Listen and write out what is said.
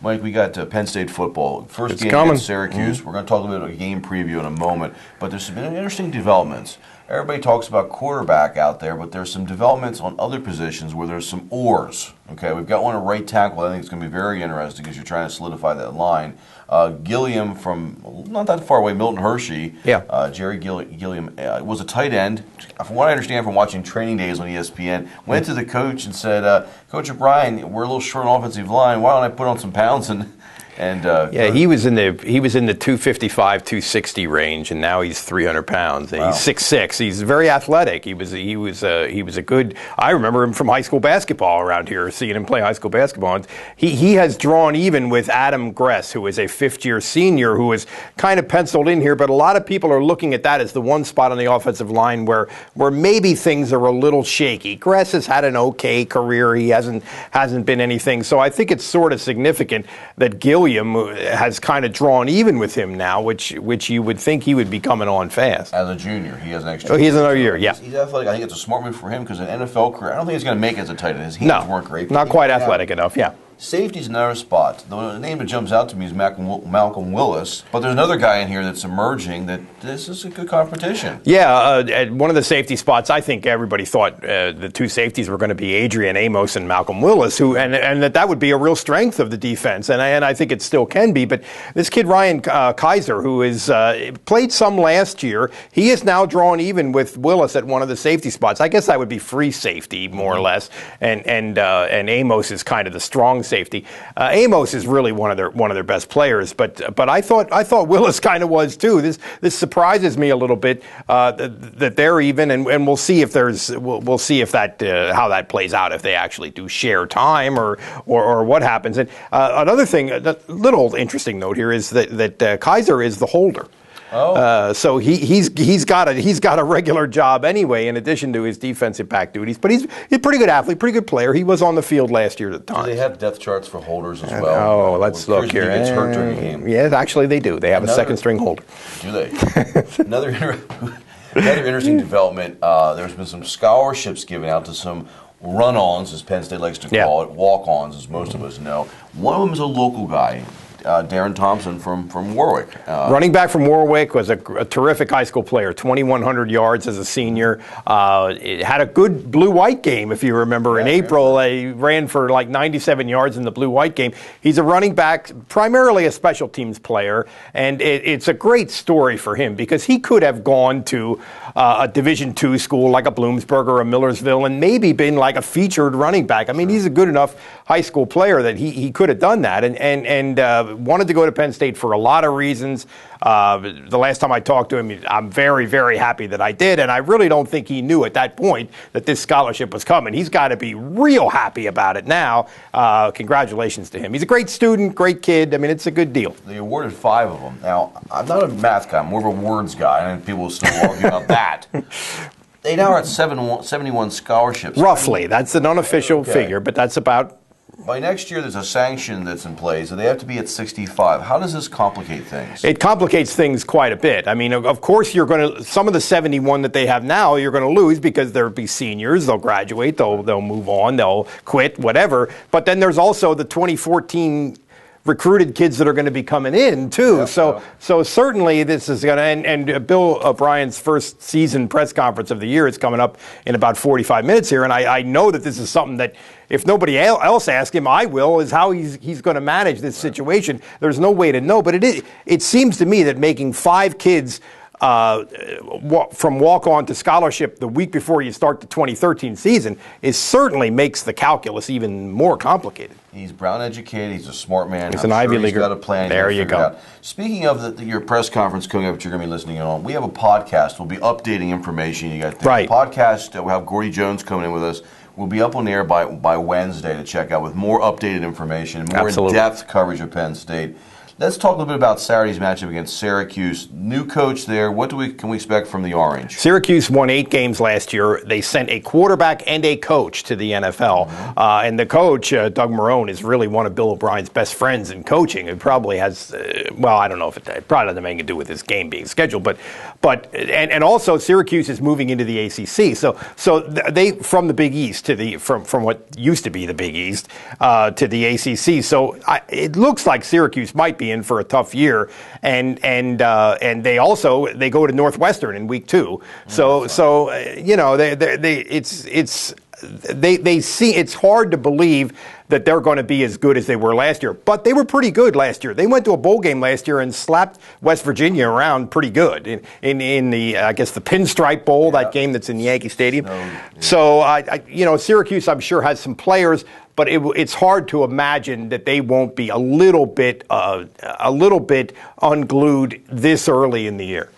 Mike, we got Penn State football. First It's game coming. against Syracuse. We're going to talk a bit about a game preview in a moment. But there's been interesting developments. Everybody talks about quarterback out there, but there's some developments on other positions where there's some oars. Okay, we've got one at right tackle. I think it's going to be very interesting because you're trying to solidify that line. Gilliam from not that far away, Milton Hershey. Yeah. Jerry Gilliam was a tight end. From what I understand from watching training days on ESPN, went to the coach and said, Coach O'Brien, we're a little short on offensive line. Why don't I put on some pounds and he was in the 255, 260 range, and now he's 300 pounds. Wow. He's 6'6". He's very athletic. He was a good. I remember him from high school basketball around here, seeing him play high school basketball. And he has drawn even with Adam Gress, who is a fifth-year senior, who is kind of penciled in here. But a lot of people are looking at that as the one spot on the offensive line where maybe things are a little shaky. Gress has had an okay career. He hasn't been anything. So I think it's sort of significant that Gilliam has kind of drawn even with him now, which you would think he would be coming on fast. As a junior, he has an extra. Oh, he has another year, yeah. He's athletic. I think it's a smart move for him because an NFL career, I don't think he's going to make it as a tight end. His hands weren't great. Not quite athletic enough, yeah. Safety's another spot. The name that jumps out to me is Malcolm Willis, but there's another guy in here that's emerging that this is a good competition. Yeah, at one of the safety spots, I think everybody thought the two safeties were going to be Adrian Amos and Malcolm Willis, and that would be a real strength of the defense, and I think it still can be. But this kid Ryan Kaiser, who is played some last year, he is now drawn even with Willis at one of the safety spots. I guess that would be free safety more or less, and Amos is kind of the strong safety. Amos is really one of their best players, but I thought Willis kind of was too. This surprises me a little bit that they're even, and we'll see if we'll see if that how that plays out, if they actually do share time or what happens. And another thing, a little interesting note here is that Kaiser is the holder. Oh. So he's got a regular job anyway, in addition to his defensive back duties. But he's a pretty good athlete, pretty good player. He was on the field last year at the time. Do they have depth charts for holders as well? Oh, let's look here. He gets hurt during the game. Yeah, actually they do. They have a second string holder. Do they? Another interesting development. There's been some scholarships given out to some run-ons, as Penn State likes to call it, walk-ons, as most of us know. One of them is a local guy. Darren Thompson from Warwick. Running back from Warwick, was a terrific high school player, 2,100 yards as a senior. It had a good blue-white game, if you remember. In April, he ran for like 97 yards in the blue-white game. He's a running back, primarily a special teams player, and it's a great story for him because he could have gone to a Division II school like a Bloomsburg or a Millersville and maybe been like a featured running back. I mean, he's a good enough high school player that he could have done that, and wanted to go to Penn State for a lot of reasons. The last time I talked to him, I'm very, very happy that I did, and I really don't think he knew at that point that this scholarship was coming. He's got to be real happy about it now. Congratulations to him. He's a great student, great kid. I mean, it's a good deal. They awarded 5 of them. Now, I'm not a math guy. I'm more of a words guy, and people will still argue about that. They now are at 71 scholarships. Roughly. That's an unofficial figure, but that's about... By next year, there's a sanction that's in place, so they have to be at 65. How does this complicate things? It complicates things quite a bit. I mean, of course, some of the 71 that they have now, you're going to lose because there'll be seniors. They'll graduate. They'll move on. They'll quit, whatever. But then there's also the 2014 recruited kids that are going to be coming in too. Yep, so certainly this is going to, and Bill O'Brien's first season press conference of the year is coming up in about 45 minutes here, and I know that this is something that if nobody else asks him, I will, is how he's going to manage this situation. There's no way to know, but it seems to me that making 5 kids from walk-on to scholarship the week before you start the 2013 season certainly makes the calculus even more complicated. He's Brown educated. He's a smart man. He's an Ivy Leaguer. He's got a plan. There you go. Speaking of your press conference coming up that you're going to be listening on, we have a podcast. We'll be updating information. You got the podcast. We'll have Gordy Jones coming in with us. We'll be up on the air by Wednesday to check out with more updated information, more in-depth coverage of Penn State. Let's talk a little bit about Saturday's matchup against Syracuse. New coach there. What can we expect from the Orange? Syracuse won 8 games last year. They sent a quarterback and a coach to the NFL. And the coach, Doug Marrone, is really one of Bill O'Brien's best friends in coaching. It probably has, well, I don't know if it probably doesn't have anything to do with this game being scheduled. But also Syracuse is moving into the ACC. So they from the Big East from what used to be the Big East to the ACC. So it looks like Syracuse might be in for a tough year, and they go to Northwestern in week 2. So you know they see it's hard to believe that they're going to be as good as they were last year. But they were pretty good last year. They went to a bowl game last year and slapped West Virginia around pretty good in the I guess the Pinstripe Bowl, that game that's in Yankee Stadium. So Syracuse I'm sure has some players, but it's hard to imagine that they won't be a little bit unglued this early in the year.